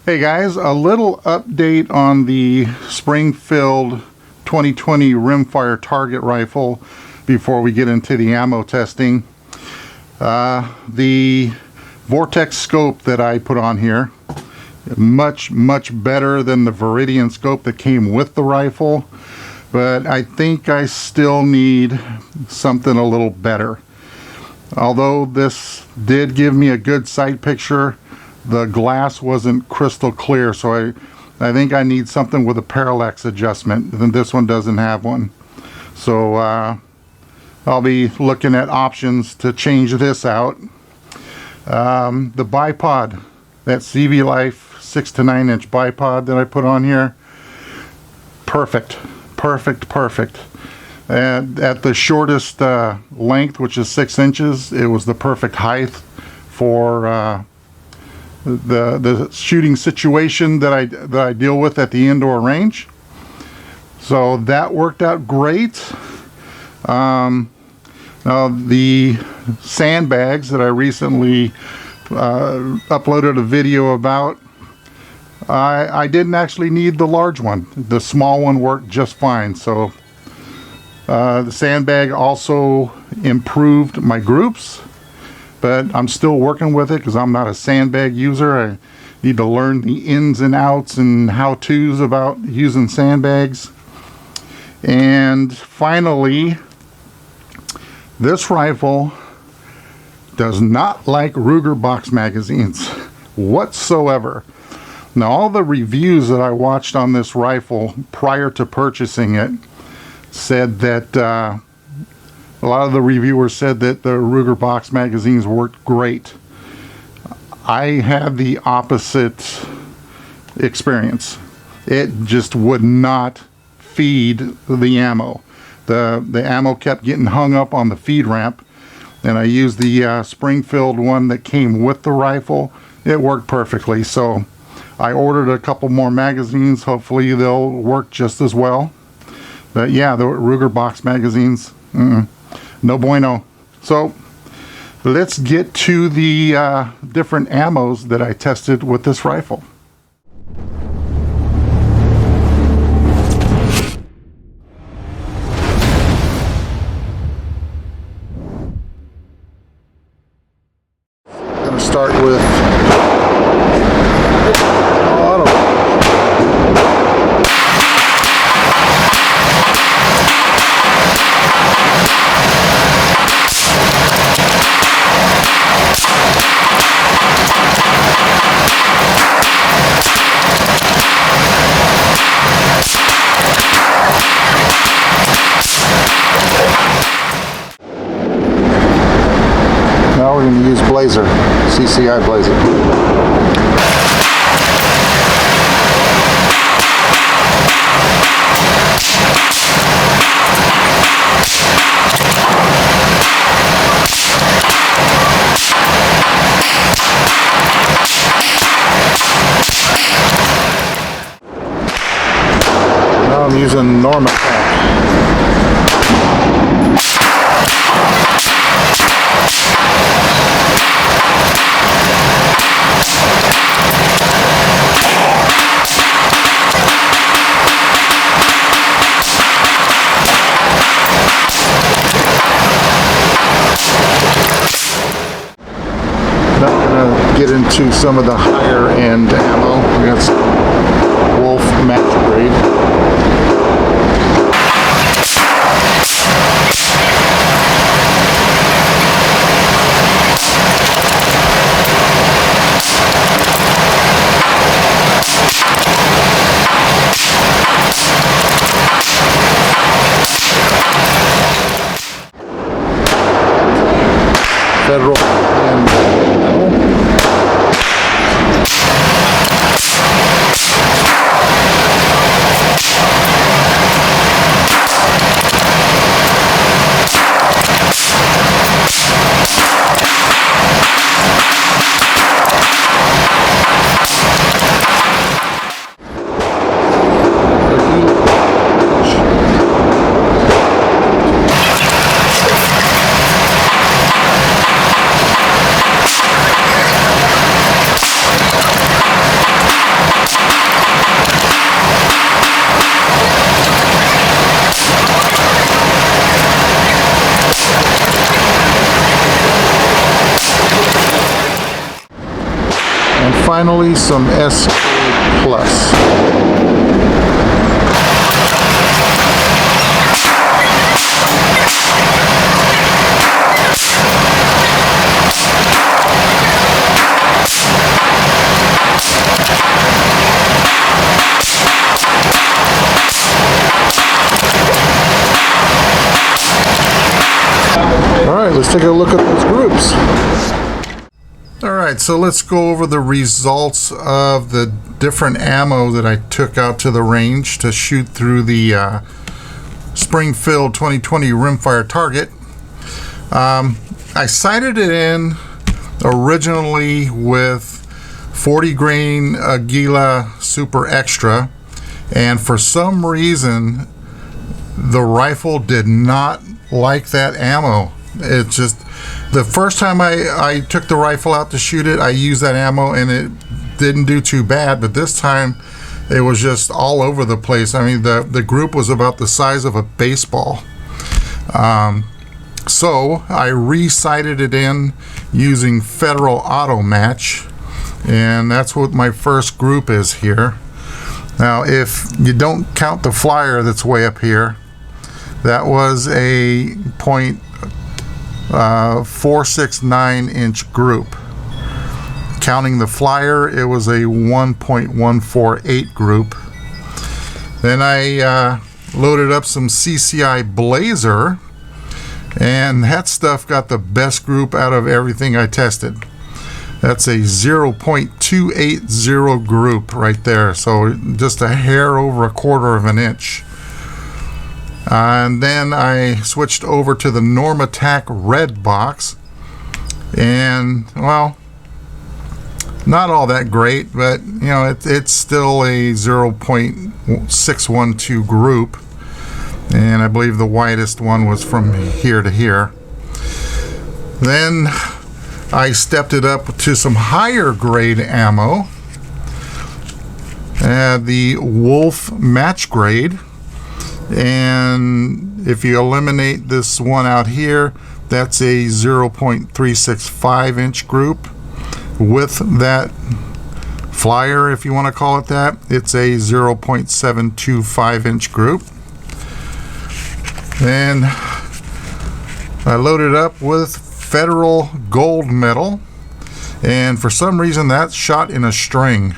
Hey guys, a little update on the Springfield 2020 rimfire target rifle before we get into the ammo testing. The Vortex scope that I put on here, much better than the Viridian scope that came with the rifle, but I think I still need something a little better. Although this did give me a good sight picture, the glass wasn't crystal clear, so I think I need something with a parallax adjustment, and this one doesn't have one. So I'll be looking at options to change this out. The bipod, that CV Life 6 to 9 inch bipod that I put on here, perfect. And at the shortest length, which is 6 inches, it was the perfect height for the shooting situation that I deal with at the indoor range. So that worked out great. Now the sandbags that I recently uploaded a video about, I didn't actually need the large one. The small one worked just fine. So the sandbag also improved my groups, but I'm still working with it because I'm not a sandbag user. I need to learn the ins and outs and how-tos about using sandbags. And finally, this rifle does not like Ruger box magazines whatsoever. Now, all the reviews that I watched on this rifle prior to purchasing it said that a lot of the reviewers said that the Ruger box magazines worked great. I had the opposite experience. It just would not feed the ammo. The ammo kept getting hung up on the feed ramp, and I used the Springfield one that came with the rifle. It worked perfectly, so I ordered a couple more magazines. Hopefully they'll work just as well. But yeah, the Ruger box magazines, no bueno. So let's get to the different ammos that I tested with this rifle. I'm going to start with we're going to use Blazer, CCI Blazer. Now I'm using Norma Pack. Get into some of the higher end ammo. We got some Wolf match grade. Federal and metal. finally some SK Plus. Alright, let's take a look at those groups. Alright, so let's go over the results of the different ammo that I took out to the range to shoot through the Springfield 2020 rimfire target. I sighted it in originally with 40 grain Aguila Super Extra, and for some reason the rifle did not like that ammo. It just, the first time I took the rifle out to shoot it, I used that ammo and it didn't do too bad, but this time it was just all over the place. I mean, the group was about the size of a baseball. So I re-sighted it in using Federal Auto Match, and that's what my first group is here. Now, if you don't count the flyer that's way up here, that was a .469 inch group. Counting the flyer, it was a 1.148 group. Then I loaded up some CCI Blazer, and that stuff got the best group out of everything I tested. That's a 0.280 group right there, so just a hair over a quarter of an inch. And then I switched over to the Norm Attack red box, and well, not all that great, but you know, it's still a 0.612 group, and I believe the widest one was from here to here. Then I stepped it up to some higher grade ammo, the Wolf match grade. And if you eliminate this one out here, that's a 0.365 inch group. With that flyer, if you want to call it that, it's a 0.725 inch group. And I loaded up with Federal Gold Medal, and for some reason that's shot in a string,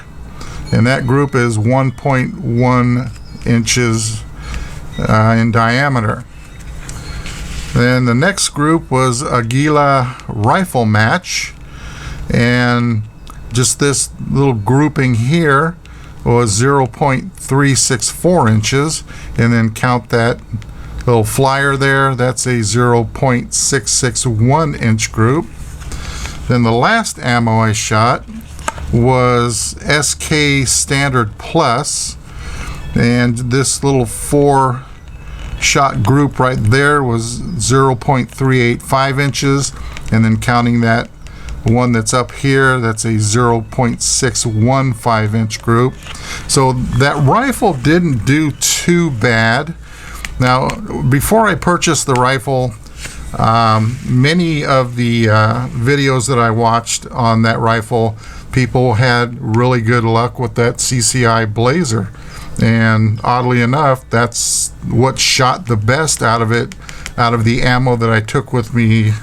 and that group is 1.1 inches in diameter. Then the next group was Aguila Rifle Match, and just this little grouping here was 0.364 inches, and then count that little flyer there, that's a 0.661 inch group. Then the last ammo I shot was SK Standard Plus, and this little 4-shot group right there was 0.385 inches, and then counting that one that's up here, that's a 0.615 inch group. So that rifle didn't do too bad. Now, before I purchased the rifle, many of the videos that I watched on that rifle, people had really good luck with that CCI Blazer, and oddly enough, that's what shot the best out of it, out of the ammo that I took with me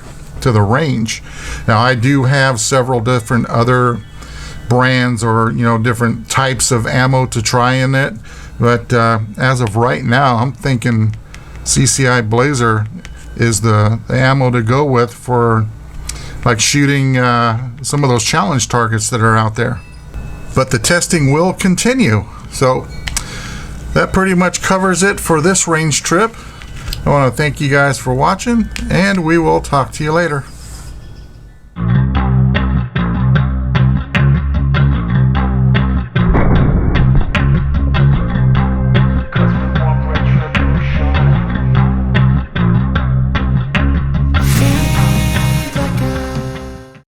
to the range. Now, I do have several different other brands, or different types of ammo to try in it, but as of right now, I'm thinking CCI Blazer is the ammo to go with for like shooting some of those challenge targets that are out there. But the testing will continue. So that pretty much covers it for this range trip. I want to thank you guys for watching, and we will talk to you later.